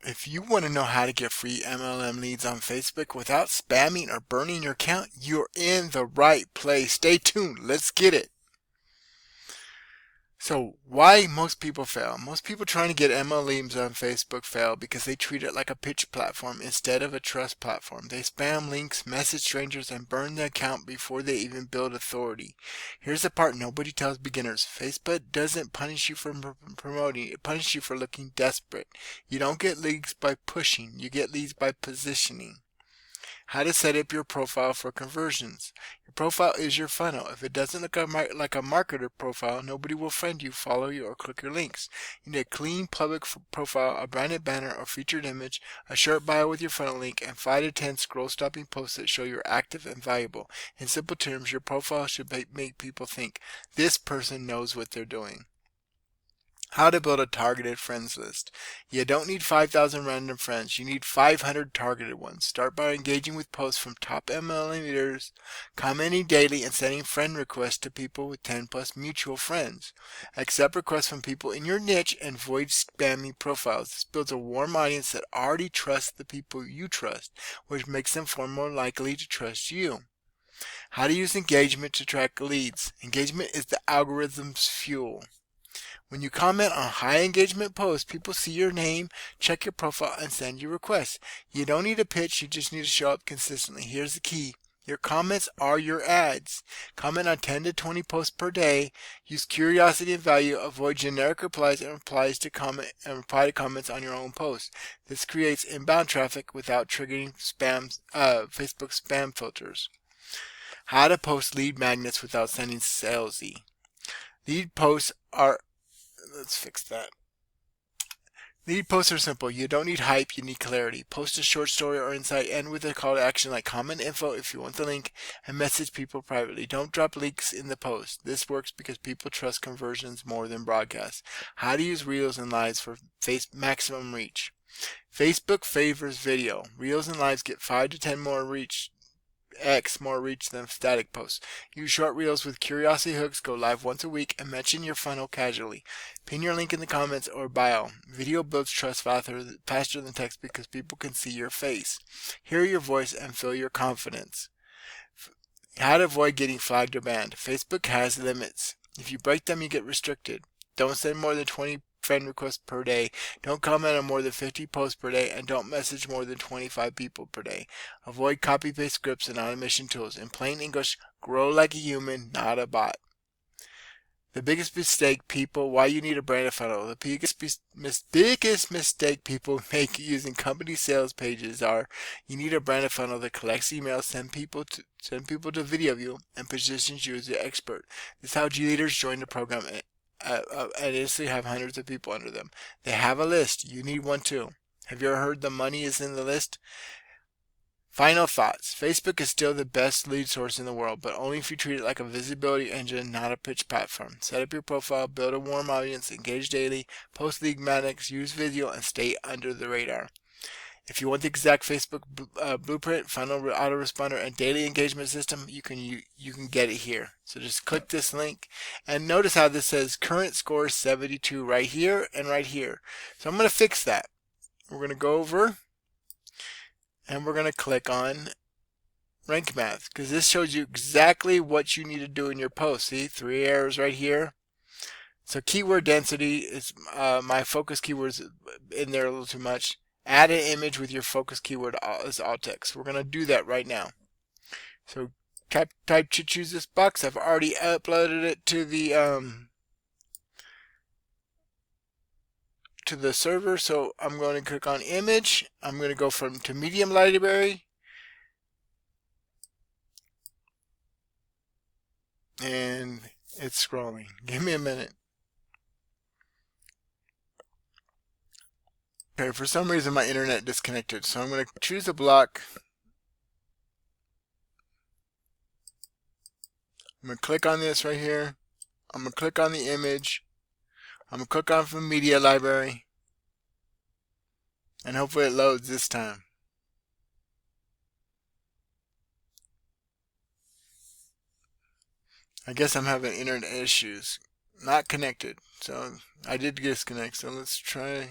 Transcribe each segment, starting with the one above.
If you want to know how to get free MLM leads on Facebook without spamming or burning your account, you're in the right place. Stay tuned. Let's get it. So why most people fail? Most people trying to get MLMs on Facebook fail because they treat it like a pitch platform instead of a trust platform. They spam links, message strangers, and burn the account before they even build authority. Here's the part nobody tells beginners. Facebook doesn't punish you for promoting. It punishes you for looking desperate. You don't get leads by pushing. You get leads by positioning. How to set up your profile for conversions. Your profile is your funnel. If it doesn't look like a marketer profile, nobody will friend you, follow you, or click your links. You need a clean public profile, a branded banner or featured image, a short bio with your funnel link, and 5 to 10 scroll-stopping posts that show you're active and valuable. In simple terms, your profile should make people think, this person knows what they're doing. How to build a targeted friends list. You don't need 5,000 random friends. You need 500 targeted ones. Start by engaging with posts from top MLM leaders, commenting daily, and sending friend requests to people with 10 plus mutual friends. Accept requests from people in your niche and avoid spammy profiles. This builds a warm audience that already trusts the people you trust, which makes them far more likely to trust you. How to use engagement to track leads. Engagement is the algorithm's fuel. When you comment on high engagement posts, people see your name, check your profile, and send you requests. You don't need a pitch, you just need to show up consistently. Here's the key. Your comments are your ads. Comment on 10 to 20 posts per day. Use curiosity and value. Avoid generic replies and reply to comments on your own posts. This creates inbound traffic without triggering Facebook spam filters. How to post lead magnets without sounding salesy. Lead posts are Let's fix that. Lead posts are simple. You don't need hype, you need clarity. Post a short story or insight, end with a call to action like comment info if you want the link, and message people privately. Don't drop links in the post. This works because people trust conversions more than broadcasts. How to use Reels and Lives for maximum reach. Facebook favors video. Reels and Lives get 5 to 10 more reach than static posts. Use short reels with curiosity hooks, go live once a week, and mention your funnel casually. Pin your link in the comments or bio. Video builds trust faster than text because people can see your face, hear your voice, and feel your confidence. How to avoid getting flagged or banned. Facebook has limits. If you break them, you get restricted. Don't send more than 20 friend requests per day. Don't comment on more than 50 posts per day, and don't message more than 25 people per day. Avoid copy-paste scripts and automation tools. In plain English, grow like a human, not a bot. The biggest mistake why you need a branded funnel. The biggest mistake people make using company sales pages are you need a branded funnel that collects emails, send people to video view, and positions you as the expert. This is how G leaders join the program and instantly have hundreds of people under them. They have a list. You need one too. Have you ever heard the money is in the list? Final thoughts. Facebook is still the best lead source in the world, but only if you treat it like a visibility engine, not a pitch platform. Set up your profile, build a warm audience, engage daily, post lead magnets, use video, and stay under the radar. If you want the exact Facebook blueprint, funnel autoresponder, and daily engagement system, you can get it here. So just click this link, and notice how this says current score is 72 right here and right here. So I'm going to fix that. We're going to go over, and we're going to click on Rank Math, because this shows you exactly what you need to do in your post. See, 3 arrows right here. So keyword density is my focus keywords in there a little too much. Add an image with your focus keyword as alt text. We're going to do that right now. So type to choose this box. I've already uploaded it to the server. So I'm going to click on image. I'm going to go to medium library. And it's scrolling. Give me a minute. Okay, for some reason my internet disconnected, so I'm going to choose a block. I'm going to click on this right here. I'm going to click on the image. I'm going to click on from media library. And hopefully it loads this time. I guess I'm having internet issues. Not connected. So I did disconnect, so let's try.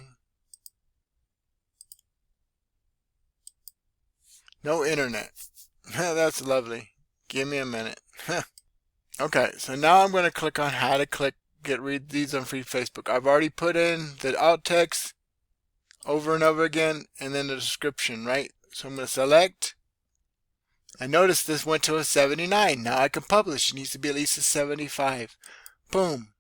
No internet. That's lovely. Give me a minute. Okay, so now I'm going to click on how to read these on free Facebook. I've already put in the alt text over and over again, and then the description, right? So I'm going to select. I notice this went to a 79. Now I can publish. It needs to be at least a 75. Boom.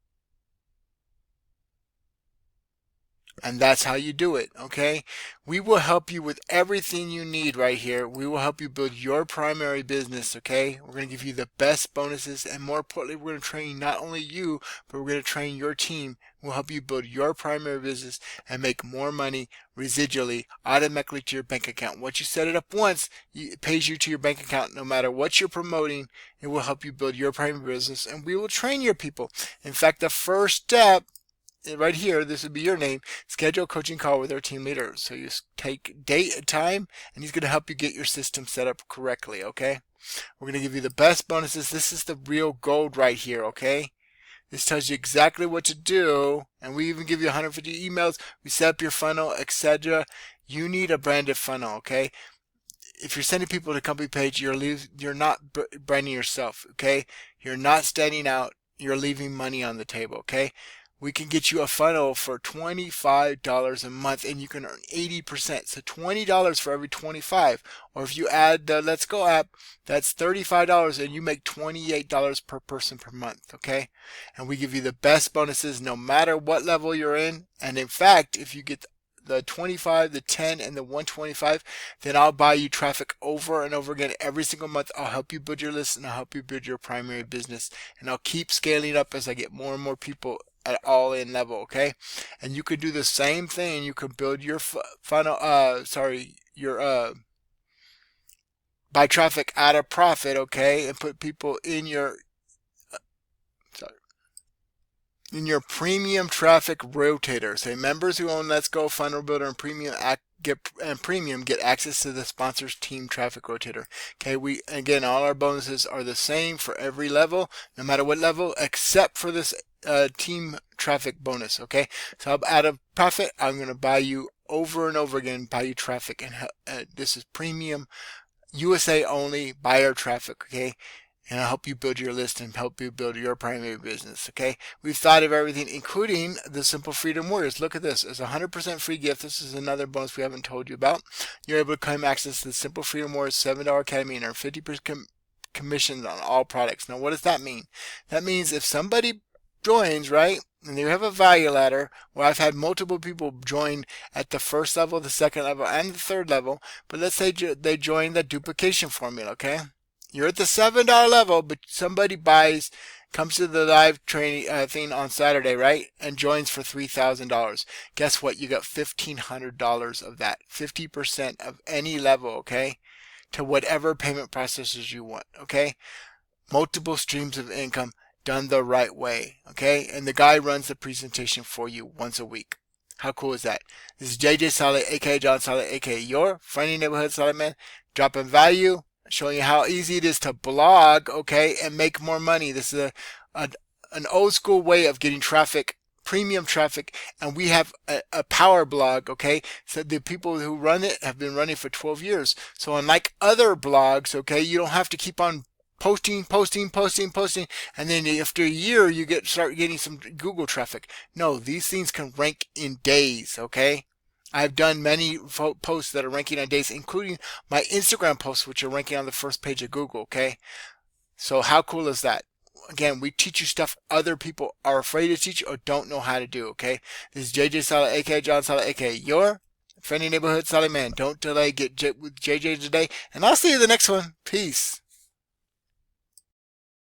And that's how you do it, okay? We will help you with everything you need right here. We will help you build your primary business, okay? We're going to give you the best bonuses, and more importantly, we're going to train not only you, but we're going to train your team. We'll help you build your primary business and make more money residually, automatically to your bank account. Once you set it up once, it pays you to your bank account no matter what you're promoting. It will help you build your primary business, and we will train your people. In fact, the first step right here, this would be your name, schedule a coaching call with our team leader. So you take date and time, and he's going to help you get your system set up correctly, okay? We're going to give you the best bonuses. This is the real gold right here, okay? This tells you exactly what to do, and we even give you 150 emails. We set up your funnel, etc. You need a branded funnel, okay? If you're sending people to the company page, you're not branding yourself, okay? You're not standing out. You're leaving money on the table, okay? We can get you a funnel for $25 a month, and you can earn 80%. So $20 for every 25. Or if you add the Let's Go app, that's $35, and you make $28 per person per month, okay? And we give you the best bonuses no matter what level you're in. And in fact, if you get the 25, the 10, and the 125, then I'll buy you traffic over and over again every single month. I'll help you build your list, and I'll help you build your primary business. And I'll keep scaling up as I get more and more people at all-in level, okay? And you could do the same thing. You could build your funnel, buy traffic at a profit, okay? And put people in your, in your premium traffic rotator. Say members who own Let's Go Funnel Builder and Premium get access to the sponsors team traffic rotator. Okay, again, all our bonuses are the same for every level, no matter what level, except for this team traffic bonus. Okay, so out of profit, I'm going to buy you over and over again, buy you traffic, and this is premium USA only buyer traffic. Okay, and I'll help you build your list and help you build your primary business, okay? We've thought of everything, including the Simple Freedom Warriors. Look at this. It's a 100% free gift. This is another bonus we haven't told you about. You're able to claim access to the Simple Freedom Warriors $7 Academy and earn 50% commissions on all products. Now, what does that mean? That means if somebody joins, right, and you have a value ladder where I've had multiple people join at the first level, the second level, and the third level, but let's say they join the duplication formula, okay? You're at the $7 level, but somebody comes to the live training thing on Saturday, right? And joins for $3,000. Guess what? You got $1,500 of that. 50% of any level, okay? To whatever payment processors you want, okay? Multiple streams of income done the right way, okay? And the guy runs the presentation for you once a week. How cool is that? This is JJ Solid, aka John Solid, aka your friendly neighborhood solid man, dropping value, showing you how easy it is to blog, okay, and make more money. This is an old school way of getting traffic, premium traffic, and we have a power blog, okay? So the people who run it have been running for 12 years. So unlike other blogs, okay, you don't have to keep on posting, and then after a year you start getting some Google traffic. No, these things can rank in days, okay? I've done many posts that are ranking on days, including my Instagram posts, which are ranking on the first page of Google, okay? So how cool is that? Again, we teach you stuff other people are afraid to teach or don't know how to do, okay? This is JJ Solid, aka John Solid, aka your friendly neighborhood solid man. Don't delay, get with JJ today, and I'll see you in the next one. Peace.